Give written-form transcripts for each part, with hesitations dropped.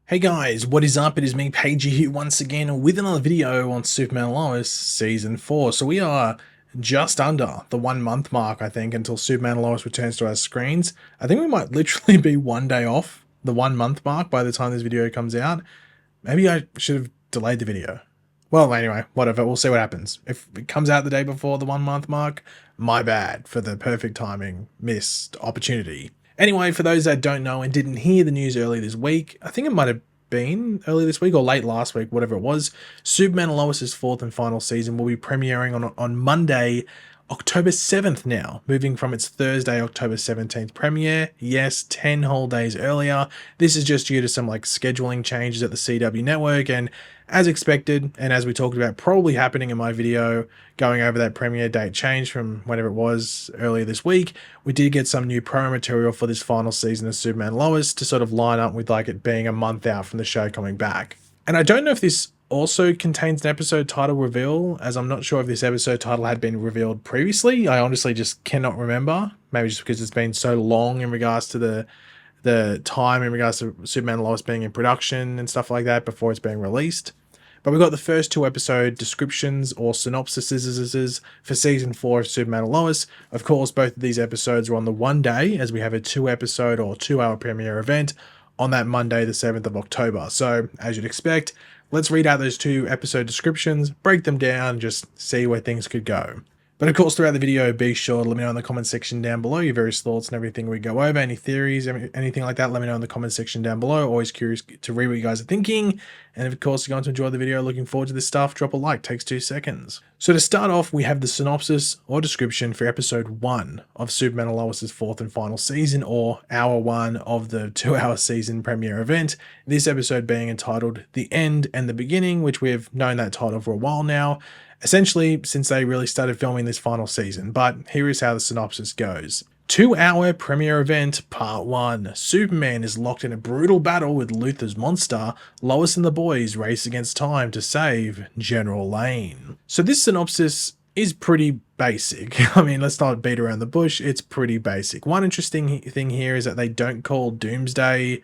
Hey guys, what is up? It is me, Pagey, here once again with another video on Superman and Lois Season 4. So we are just under the 1 month mark, I think, until Superman and Lois returns to our screens. I think we might literally be one day off the 1 month mark by the time this video comes out. Maybe I should have delayed the video. Well, anyway, whatever, we'll see what happens. If it comes out the day before the 1 month mark, my bad for the perfect timing, missed opportunity. Anyway, for those that don't know and didn't hear the news early this week, I think it might have been early this week or late last week, whatever it was, Superman and Lois's fourth and final season will be premiering on Monday, October 7th now, moving from its Thursday, October 17th premiere. Yes, 10 whole days earlier. This is just due to some scheduling changes at the CW network, and as expected, and as we talked about probably happening in my video going over that premiere date change from whenever it was earlier this week, we did get some new promo material for this final season of Superman and Lois to sort of line up with it being a month out from the show coming back. And I don't know if this also contains an episode title reveal, as I'm not sure if this episode title had been revealed previously. I honestly just cannot remember, maybe just because it's been so long in regards to the time in regards to Superman and Lois being in production and stuff like that before it's being released. But we got the first 2 episode descriptions or synopsises for season 4 of Superman and Lois. Of course, both of these episodes are on the one day, as we have a 2 episode or 2-hour premiere event on that Monday, the 7th of October. So, as you'd expect, let's read out those 2 episode descriptions, break them down, just see where things could go. But of course, throughout the video, be sure to let me know in the comment section down below your various thoughts and everything we go over, any theories, anything like that, let me know in the comment section down below. Always curious to read what you guys are thinking. And of course, if you're going to enjoy the video, looking forward to this stuff, drop a like, takes 2 seconds. So to start off, we have the synopsis or description for episode 1 of Superman and Lois's 4th and final season, or hour 1 of the 2-hour season premiere event. This episode being entitled The End and the Beginning, which we have known that title for a while now, essentially since they really started filming this final season. But here is how the synopsis goes. 2-hour premiere event, part 1. Superman is locked in a brutal battle with Luthor's monster. Lois and the boys race against time to save General Lane. So this synopsis is pretty basic. I mean, let's not beat around the bush. It's pretty basic. One interesting thing here is that they don't call Doomsday,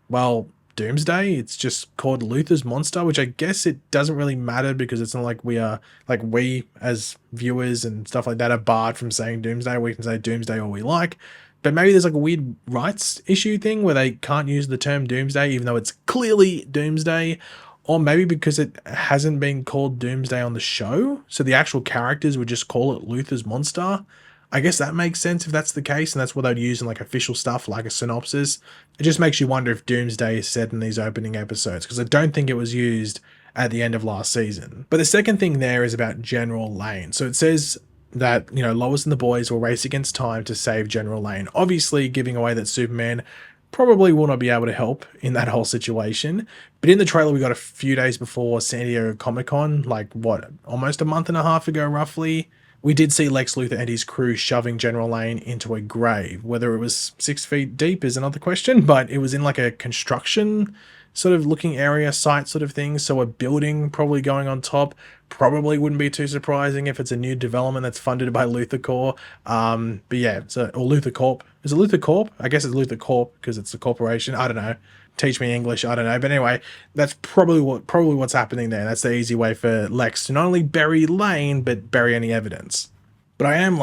well, Doomsday. It's just called Luthor's monster, which I guess it doesn't really matter because it's not like we are, we as viewers and stuff like that are barred from saying Doomsday. We can say Doomsday all we like, but maybe there's a weird rights issue thing where they can't use the term Doomsday even though it's clearly Doomsday, or maybe because it hasn't been called Doomsday on the show, so the actual characters would just call it Luthor's monster. I guess that makes sense if that's the case, and that's what they'd use in official stuff like a synopsis. It just makes you wonder if Doomsday is said in these opening episodes, because I don't think it was used at the end of last season. But the second thing there is about General Lane. So it says that, Lois and the boys will race against time to save General Lane, obviously giving away that Superman probably will not be able to help in that whole situation. But in the trailer we got a few days before San Diego Comic-Con, almost a month and a half ago roughly, we did see Lex Luthor and his crew shoving General Lane into a grave. Whether it was 6 feet deep is another question, but it was in a construction sort of looking area, site sort of thing. So a building probably going on top probably wouldn't be too surprising if it's a new development that's funded by Luthor Corp. But yeah, or Luthor Corp. Is it Luthor Corp? I guess it's Luthor Corp because it's a corporation. I don't know. Teach me English, I don't know. But anyway, that's probably what's happening there. That's the easy way for Lex to not only bury Lane, but bury any evidence. But I am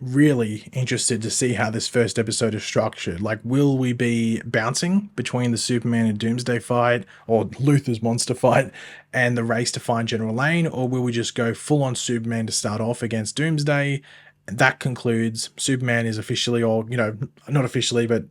really interested to see how this first episode is structured. Will we be bouncing between the Superman and Doomsday fight, or Luthor's monster fight, and the race to find General Lane, or will we just go full on Superman to start off against Doomsday? And that concludes Superman is officially, or not officially, but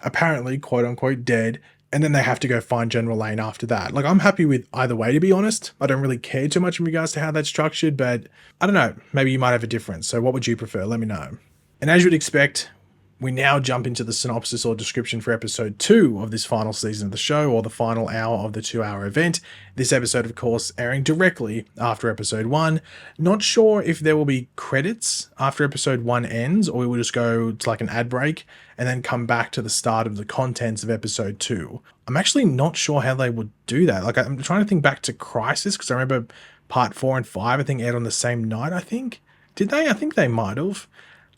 apparently quote unquote dead. And then they have to go find General Lane after that. I'm happy with either way, to be honest. I don't really care too much in regards to how that's structured, but I don't know. Maybe you might have a difference. So what would you prefer? Let me know. And as you'd expect, we now jump into the synopsis or description for episode 2 of this final season of the show, or the final hour of the 2-hour event. This episode, of course, airing directly after episode 1. Not sure if there will be credits after episode 1 ends, or we will just go to an ad break and then come back to the start of the contents of episode 2. I'm actually not sure how they would do that. I'm trying to think back to Crisis, because I remember part 4 and 5, I think, aired on the same night, I think. Did they? I think they might have.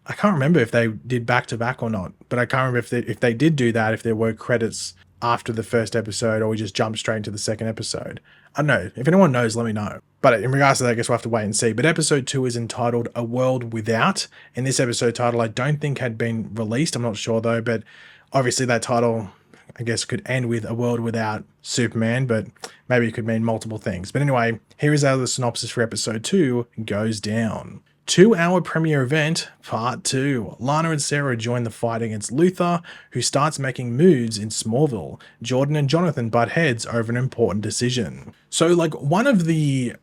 I can't remember if they did back to back or not, but I can't remember if they did do that, if there were credits after the first episode, or we just jump straight into the second episode. I don't know. If anyone knows, let me know. But in regards to that, I guess we'll have to wait and see. But episode 2 is entitled A World Without. And this episode title I don't think had been released. I'm not sure though. But obviously that title, I guess, could end with A World Without Superman. But maybe it could mean multiple things. But anyway, here is how the synopsis for episode 2 goes down. 2-hour premiere event, part 2. Lana and Sarah join the fight against Luthor, who starts making moves in Smallville. Jordan and Jonathan butt heads over an important decision. So, like, one of the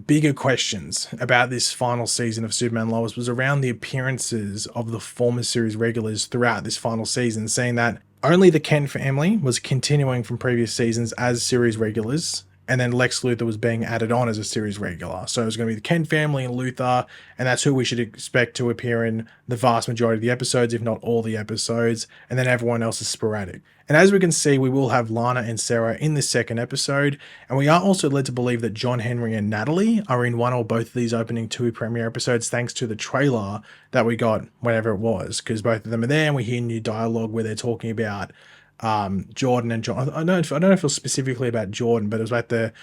bigger questions about this final season of Superman Lois was around the appearances of the former series regulars throughout this final season, saying that only the Kent family was continuing from previous seasons as series regulars, and then Lex Luthor was being added on as a series regular. So it was going to be the Kent family and Luthor, and that's who we should expect to appear in the vast majority of the episodes, if not all the episodes, and then everyone else is sporadic. And as we can see, we will have Lana and Sarah in this second episode, and we are also led to believe that John Henry and Natalie are in one or both of these opening 2 premiere episodes, thanks to the trailer that we got whenever it was, because both of them are there, and we hear new dialogue where they're talking about Jordan and John. I don't know if it was specifically about Jordan, but it was about the,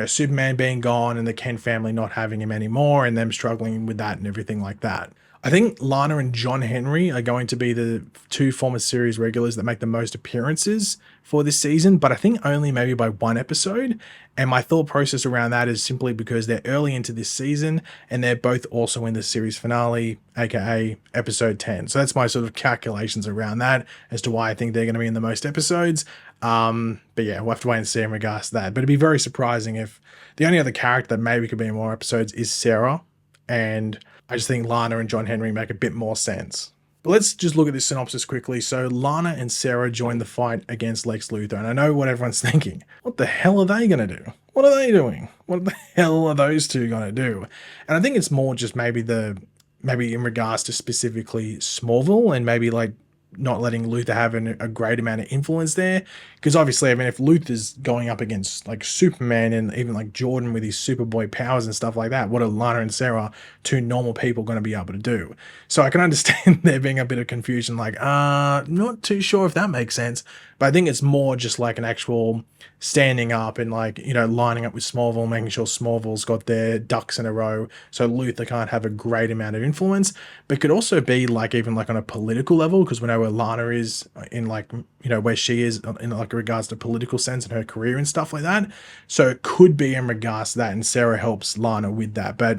Superman being gone and the Kent family not having him anymore and them struggling with that and everything like that. I think Lana and John Henry are going to be the 2 former series regulars that make the most appearances for this season, but I think only maybe by 1 episode. And my thought process around that is simply because they're early into this season and they're both also in the series finale, aka episode 10. So that's my sort of calculations around that as to why I think they're going to be in the most episodes. But yeah, we'll have to wait and see in regards to that. But it'd be very surprising if the only other character that maybe could be in more episodes is Sarah, and I just think Lana and John Henry make a bit more sense. But let's just look at this synopsis quickly. So Lana and Sarah join the fight against Lex Luthor. And I know what everyone's thinking. What the hell are they going to do? What are they doing? What the hell are those two going to do? And I think it's more just maybe in regards to specifically Smallville, and maybe like not letting Luthor have a great amount of influence there. Because obviously, I mean, if Luthor's going up against like Superman and even like Jordan with his Superboy powers and stuff like that, what are Lana and Sarah, 2 normal people, going to be able to do? So I can understand there being a bit of confusion, like, not too sure if that makes sense. But I think it's more just like an actual standing up and like, lining up with Smallville, making sure Smallville's got their ducks in a row so Luthor can't have a great amount of influence. But could also be like even like on a political level, because we know where Lana is in like, where she is in like regards to political sense and her career and stuff like that. So it could be in regards to that, and Sarah helps Lana with that. But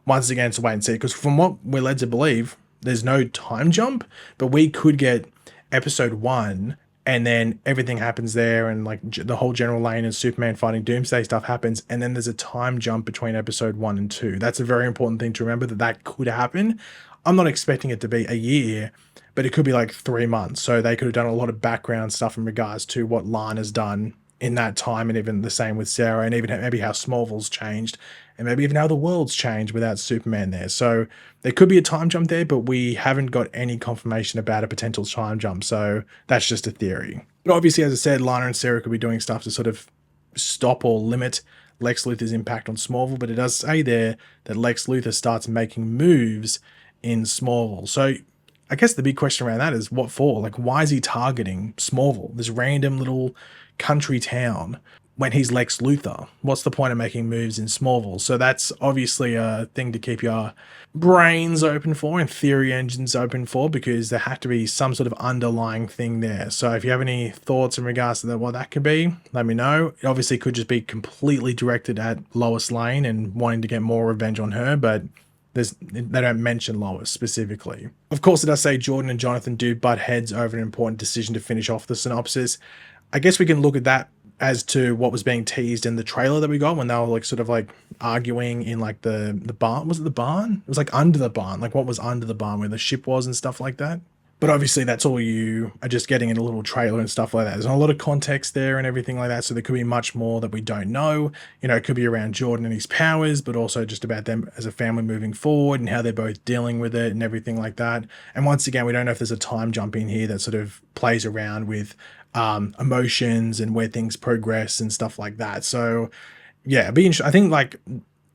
once again, it's wait and see, because from what we're led to believe, there's no time jump, but we could get episode 1 and then everything happens there, and like the whole General Lane and Superman fighting Doomsday stuff happens, and then there's a time jump between episode 1 and 2. That's a very important thing to remember, that could happen. I'm not expecting it to be a year, but it could be like 3 months. So they could have done a lot of background stuff in regards to what Lana's done in that time, and even the same with Sarah, and even maybe how Smallville's changed, and maybe even how the world's changed without Superman there. So there could be a time jump there, but we haven't got any confirmation about a potential time jump, so that's just a theory. But obviously, as I said, Lana and Sarah could be doing stuff to sort of stop or limit Lex Luthor's impact on Smallville, but it does say there that Lex Luthor starts making moves in Smallville. So I guess the big question around that is what for? Like, why is he targeting Smallville, this random little country town, when he's Lex Luthor? What's the point of making moves in Smallville? So that's obviously a thing to keep your brains open for and theory engines open for, because there had to be some sort of underlying thing there. So if you have any thoughts in regards to that, what that could be, let me know. It obviously could just be completely directed at Lois Lane and wanting to get more revenge on her, but they don't mention Lois specifically. Of course, it does say Jordan and Jonathan do butt heads over an important decision to finish off the synopsis. I guess we can look at that as to what was being teased in the trailer that we got when they were like sort of like arguing in like the barn. Was it the barn? It was like under the barn, like what was under the barn where the ship was and stuff like that. But obviously that's all you are just getting in a little trailer and stuff like that. There's not a lot of context there and everything like that. So there could be much more that we don't know. It could be around Jordan and his powers, but also just about them as a family moving forward and how they're both dealing with it and everything like that. And once again, we don't know if there's a time jump in here that sort of plays around with emotions and where things progress and stuff like that. So yeah, I think like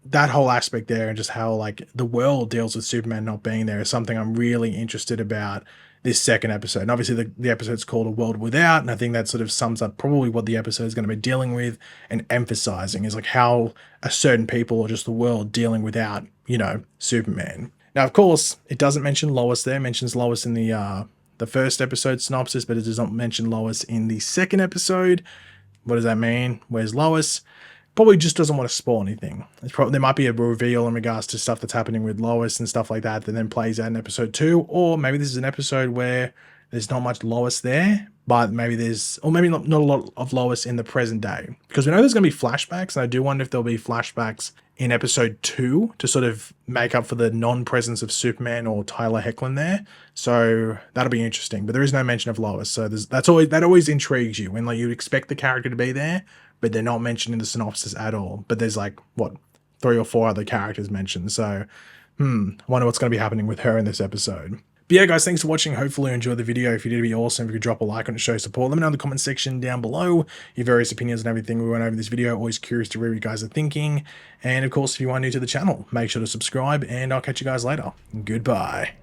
that whole aspect there and just how like the world deals with Superman not being there is something I'm really interested about this second episode. And obviously the episode's called A World Without, and I think that sort of sums up probably what the episode is going to be dealing with and emphasizing, is like how a certain people or just the world dealing without, you know, Superman. Now, of course, it doesn't mention Lois there. It mentions Lois in the first episode synopsis, but it does not mention Lois in the second episode. What does that mean? Where's Lois? Probably just doesn't want to spoil anything. There might be a reveal in regards to stuff that's happening with Lois and stuff like that then plays out in episode 2, or maybe this is an episode where there's not much Lois there, but maybe not a lot of Lois in the present day, because we know there's going to be flashbacks, and I do wonder if there'll be flashbacks in episode 2 to sort of make up for the non-presence of Superman or Tyler Hoechlin there. So that'll be interesting, but there is no mention of Lois, so that always intrigues you when, like, you expect the character to be there, but they're not mentioned in the synopsis at all. But there's like, what, 3 or 4 other characters mentioned. So, I wonder what's going to be happening with her in this episode. But yeah, guys, thanks for watching. Hopefully you enjoyed the video. If you did, it'd be awesome if you could drop a like on it to show support. Let me know in the comment section down below your various opinions and everything we went over in this video. Always curious to hear what you guys are thinking. And of course, if you are new to the channel, make sure to subscribe, and I'll catch you guys later. Goodbye.